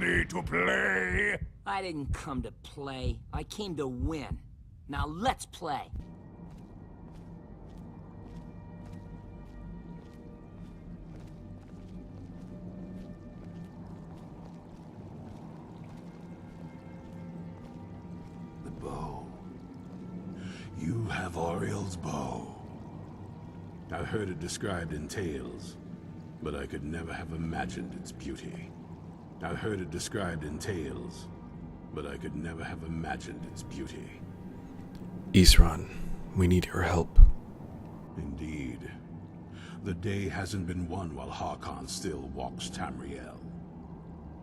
ready to play? I didn't come to play. I came to win. Now let's play. The bow. You have Oriel's bow. I've heard it described in tales, but I could never have imagined its beauty. I've heard it described in tales, but I could never have imagined its beauty. Isran, we need your help. Indeed. The day hasn't been won while Harkon still walks Tamriel.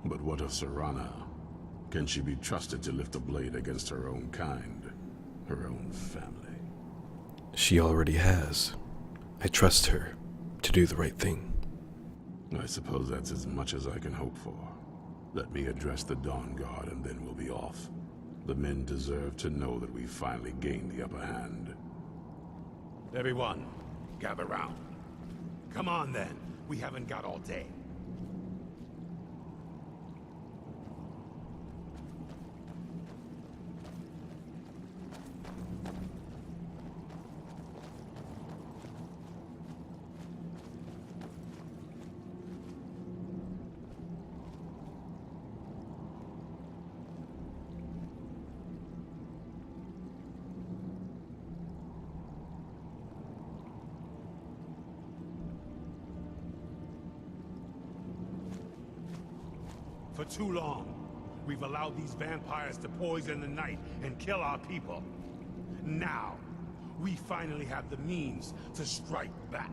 But what of Serana? Can she be trusted to lift a blade against her own kind, her own family? She already has. I trust her to do the right thing. I suppose that's as much as I can hope for. Let me address the Dawnguard and then we'll be off. The men deserve to know that we've finally gained the upper hand. Everyone, gather round. Come on then, we haven't got all day. For too long, we've allowed these vampires to poison the night and kill our people. Now, we finally have the means to strike back.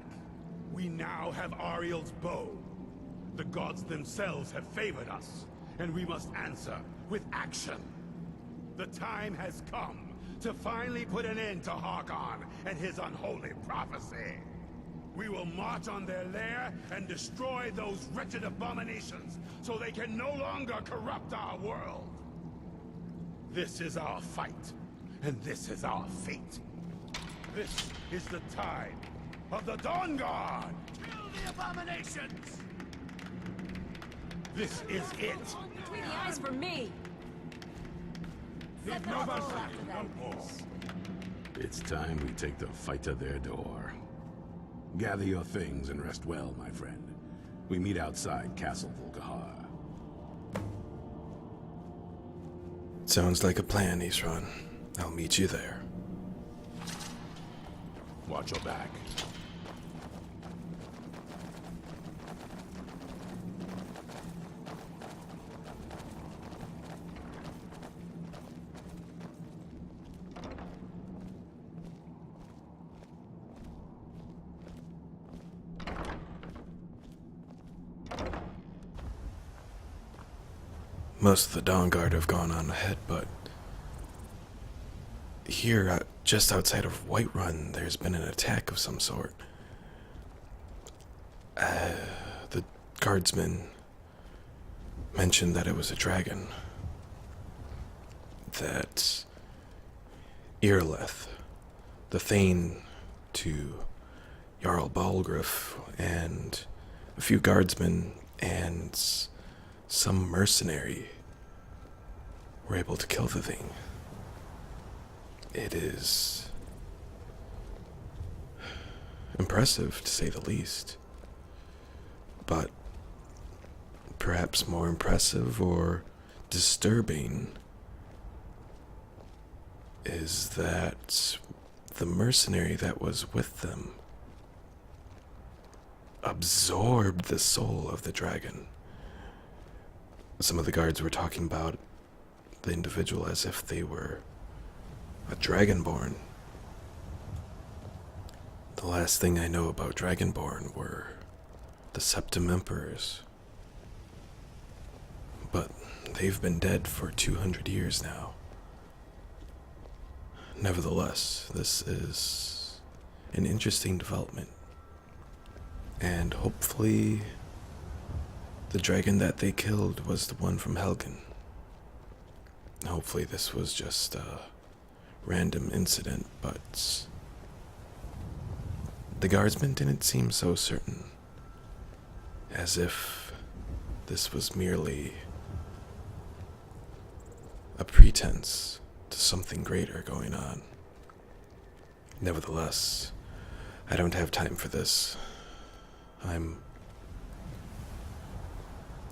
We now have Ariel's bow. The gods themselves have favored us, and we must answer with action. The time has come to finally put an end to Harkon and his unholy prophecy. We will march on their lair and destroy those wretched abominations so they can no longer corrupt our world. This is our fight, and this is our fate. This is the tide of the Dawnguard! Kill the abominations! This is it! Between the eyes for me! It's time we take the fight to their door. Gather your things and rest well, my friend. We meet outside Castle Volkihar. Sounds like a plan, Isran. I'll meet you there. Watch your back. Most of the Dawnguard have gone on ahead, but here, just outside of Whiterun, there's been an attack of some sort. The guardsman mentioned that it was a dragon. That Irleth, the Thane to Jarl Balgruuf, and a few guardsmen and some mercenary were able to kill the thing. It is impressive, to say the least. But perhaps more impressive or disturbing is that the mercenary that was with them absorbed the soul of the dragon. Some of the guards were talking about the individual as if they were a dragonborn. The last thing I know about dragonborn were the Septim Emperors. But they've been dead for 200 years now. Nevertheless, this is an interesting development. And hopefully the dragon that they killed was the one from Helgen. Hopefully this was just a random incident, but the guardsmen didn't seem so certain. As if this was merely a pretense to something greater going on. Nevertheless, I don't have time for this. I'm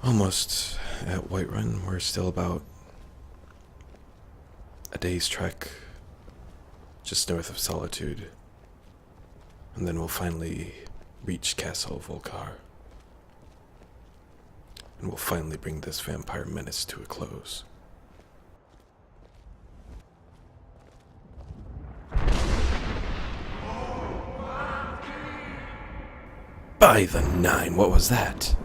almost at Whiterun. We're still about a day's trek just north of Solitude, and then we'll finally reach Castle Volcar, and we'll finally bring this vampire menace to a close. By the nine, what was that?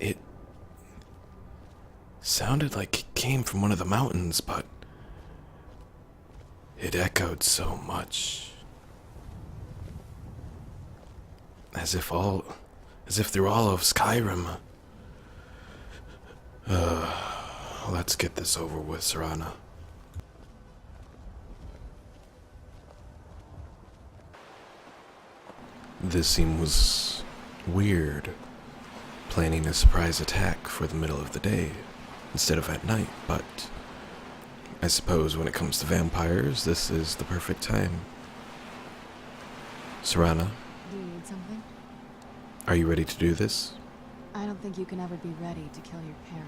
It sounded like it came from one of the mountains, but it echoed so much. As if through all of Skyrim. Let's get this over with, Serana. This seems weird, planning a surprise attack for the middle of the day instead of at night, but I suppose when it comes to vampires, this is the perfect time. Serana, Do you need something? are you ready to do this? I don't think you can ever be ready to kill your parent.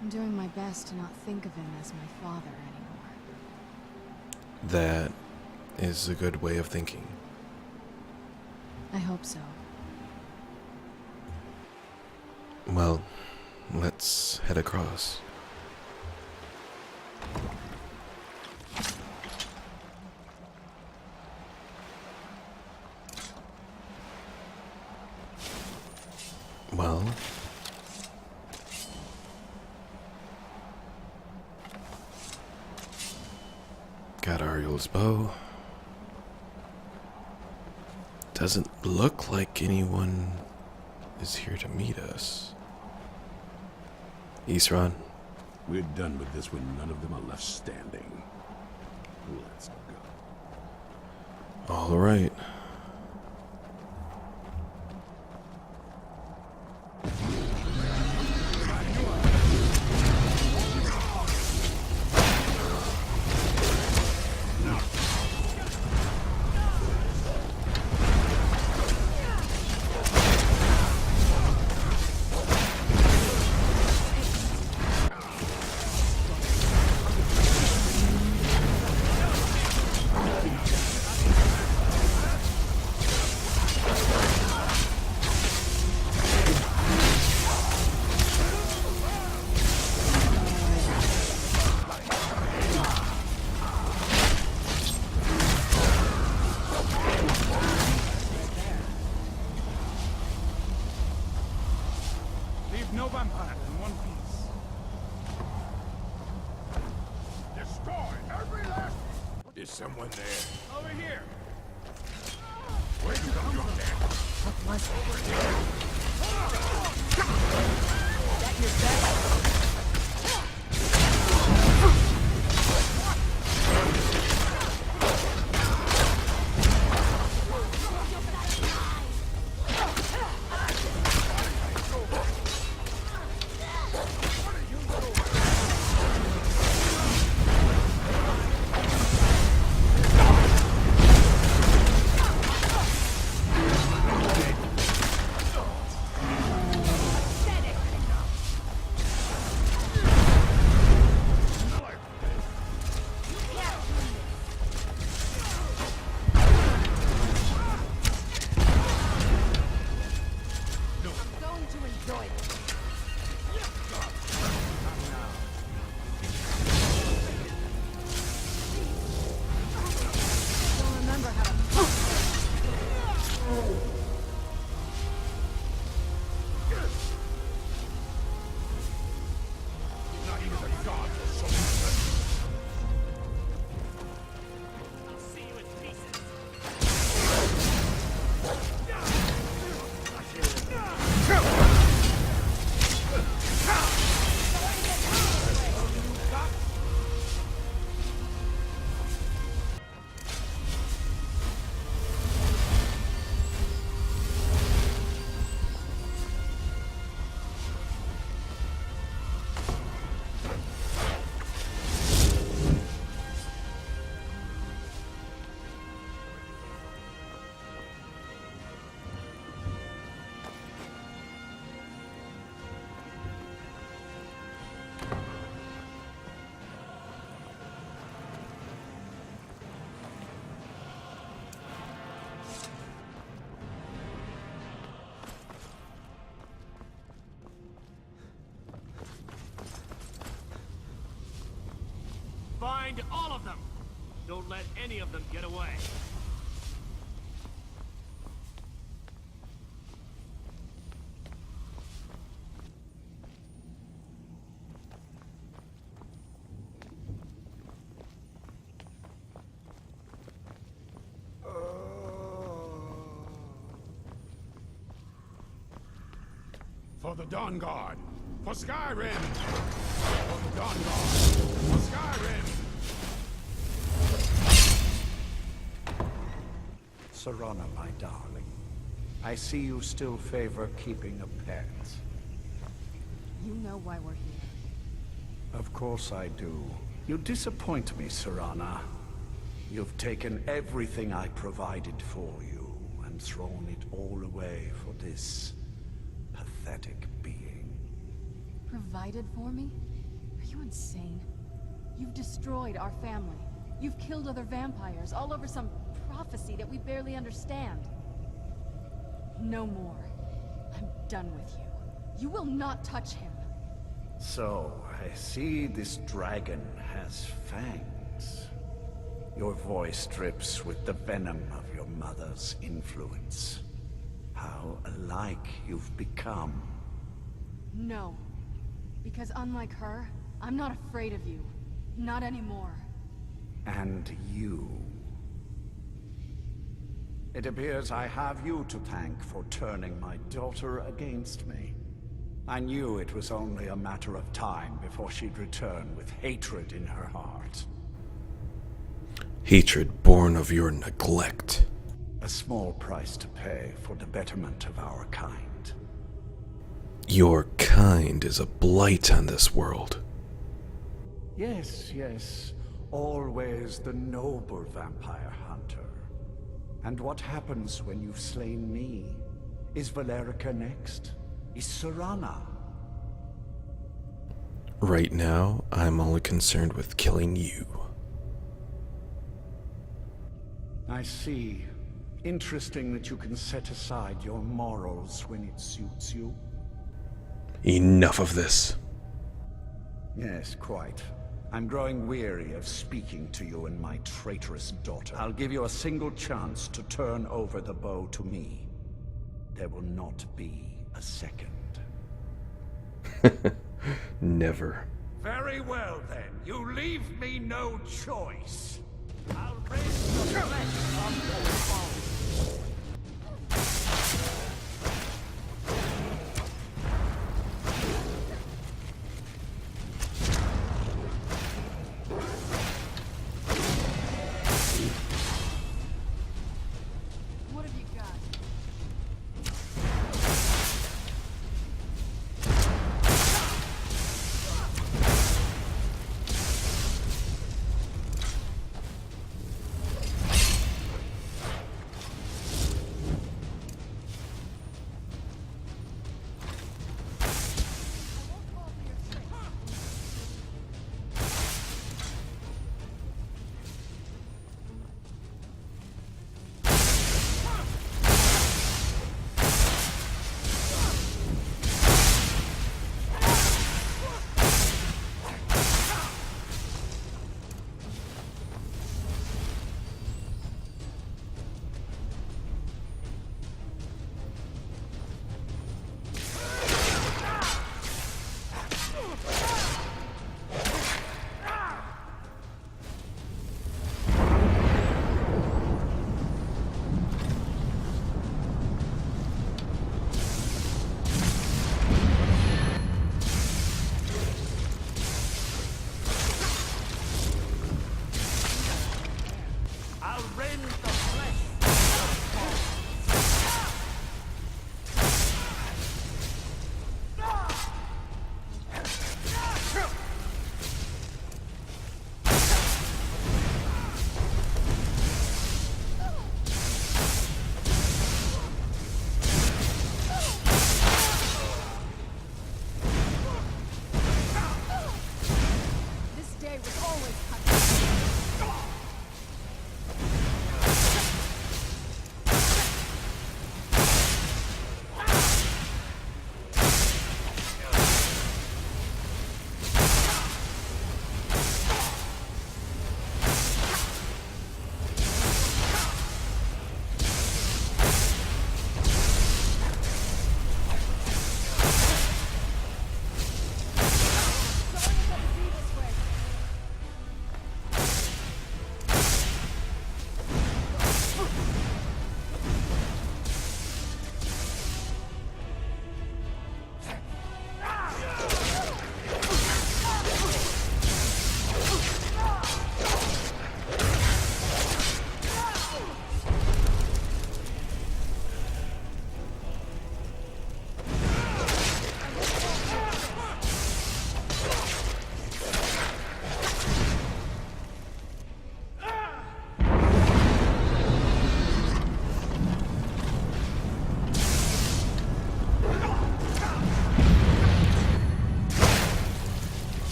I'm doing my best to not think of him as my father anymore. That is a good way of thinking. I hope so. Well, let's head across. Well, got Ariel's bow. Doesn't look like anyone is here to meet us. Isran, We're done with this when none of them are left standing. Let's go. all right. Leave no vampire in one piece. Destroy every last... Is someone there? Over here. Where you come from, Dan? What was it? Over here. Is that your best? Find all of them! Don't let any of them get away. For the Dawnguard! For Skyrim! For the Dawnguard! For Skyrim! Serana, my darling. I see you still favor keeping a pet. You know why we're here. Of course I do. You disappoint me, Serana. You've taken everything I provided for you and thrown it all away for this pathetic being. Provided for me? Are you insane? You've destroyed our family. You've killed other vampires, all over some prophecy that we barely understand. No more. I'm done with you. You will not touch him. So, I see this dragon has fangs. Your voice drips with the venom of your mother's influence. How alike you've become. No. Because unlike her, I'm not afraid of you. Not anymore. And you. It appears I have you to thank for turning my daughter against me. I knew it was only a matter of time before she'd return with hatred in her heart. Hatred born of your neglect. A small price to pay for the betterment of our kind. Your kind is a blight on this world. Yes, yes. Always the noble vampire hunter. And what happens when you've slain me? Is Valerica next? Is Serana? Right now, I'm only concerned with killing you. I see. Interesting that you can set aside your morals when it suits you. Enough of this. Yes, quite. I'm growing weary of speaking to you and my traitorous daughter. I'll give you a single chance to turn over the bow to me. There will not be a second. Never. Very well then. You leave me no choice. I'll raise the flesh of your bones. What have you got?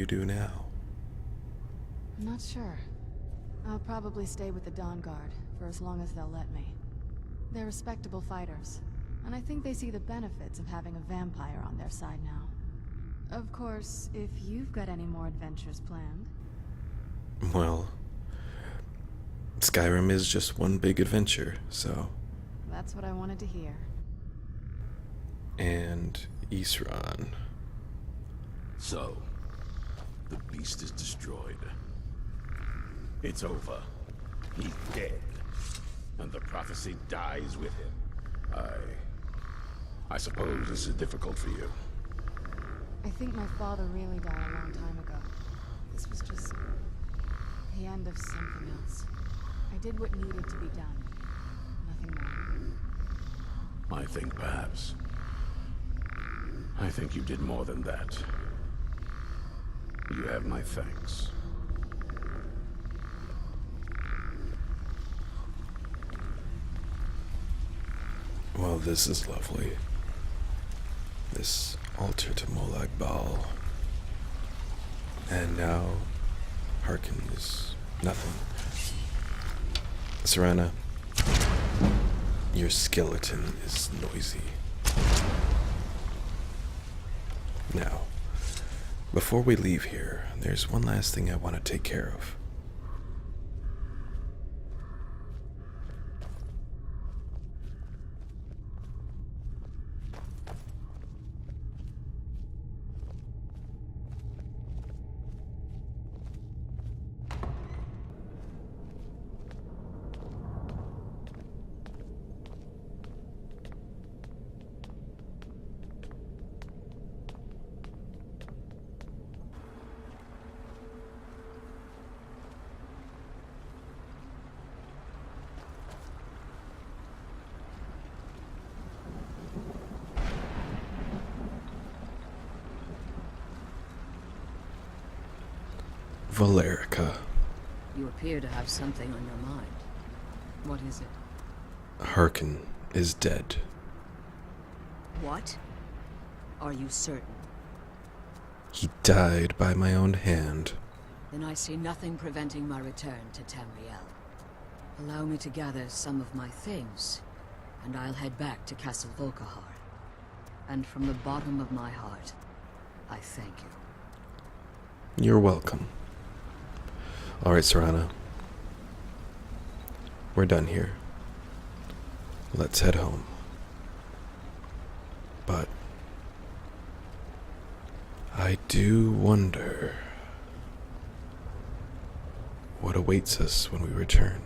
do now? I'm not sure. I'll probably stay with the Dawnguard for as long as they'll let me. They're respectable fighters, and I think they see the benefits of having a vampire on their side now. Of course, if you've got any more adventures planned. Well, Skyrim is just one big adventure, so... That's what I wanted to hear. And Isran. So, the beast is destroyed. It's over. He's dead. And the prophecy dies with him. I suppose this is difficult for you. I think my father really died a long time ago. This was just the end of something else. I did what needed to be done. Nothing more. I think perhaps. I think you did more than that. You have my thanks. Well, this is lovely. This altar to Molag Bal. And now, hearken is nothing. Serana, your skeleton is noisy. Now, before we leave here, there's one last thing I want to take care of. Valerica. You appear to have something on your mind. What is it? Hearken is dead. What? Are you certain? He died by my own hand. Then I see nothing preventing my return to Tamriel. Allow me to gather some of my things, and I'll head back to Castle Volkihar. And from the bottom of my heart, I thank you. You're welcome. Alright, Serana. We're done here. Let's head home. But I do wonder what awaits us when we return.